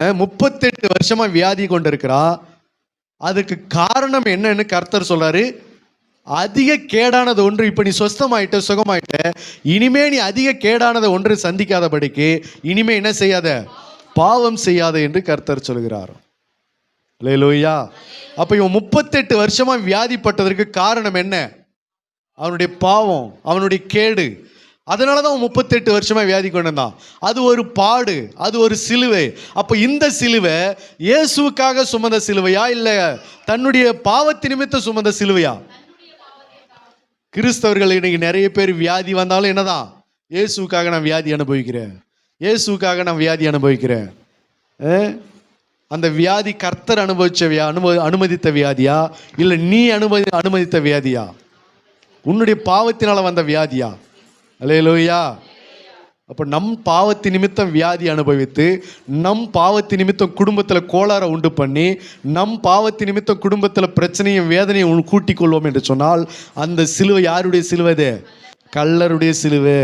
38 வருஷமா வியாதி கொண்டு இருக்கிறா. அதுக்கு காரணம் என்னன்னு கர்த்தர் சொல்றாரு, அதிக கேடானது ஒன்று. இப்ப நீ சொஸ்தமாயிட்ட, சுகமாயிட்ட, இனிமே நீ அதிக கேடானது ஒன்று சந்திக்காதபடிக்கு இனிமே என்ன செய்யாத, பாவம் செய்யாத என்று கர்த்தர் சொல்கிறார். அல்லேலூயா. அப்ப இவன் 38 வருஷமா வியாதிப்பட்டதற்கு காரணம் என்ன? அவனுடைய பாவம், அவனுடைய கேடு. அதனாலதான் அவன் 38 வருஷமா வியாதி கொண்டு வந்தான். அது ஒரு பாடு, அது ஒரு சிலுவை. அப்ப இந்த சிலுவை இயேசுவுக்காக சுமந்த சிலுவையா, இல்ல தன்னுடைய பாவத்து நிமித்தம் சுமந்த சிலுவையா? கிறிஸ்தவர்கள் இன்னைக்கு நிறைய பேர் வியாதி வந்தாலும் என்னதான், இயேசுக்காக நான் வியாதி அனுபவிக்கிறேன், இயேசுக்காக நான் வியாதி அனுபவிக்கிறேன். அந்த வியாதி கர்த்தர் அனுமதித்த வியாதியா, இல்லை நீ அனுமதித்த வியாதியா? உன்னுடைய பாவத்தினால வந்த வியாதியா? அல்லேலூயா. அப்ப நம் பாவத்தி நிமித்தம் வியாதி அனுபவித்து, நம் பாவத்தி நிமித்தம் குடும்பத்தில் கோளாறை உண்டு பண்ணி, நம் பாவத்தி நிமித்தம் குடும்பத்தில் பிரச்சனையும் வேதனையும் கூட்டிக் கொள்வோம் என்று சொன்னால், அந்த சிலுவை யாருடைய சிலுவை? கள்ளருடைய சிலுவை.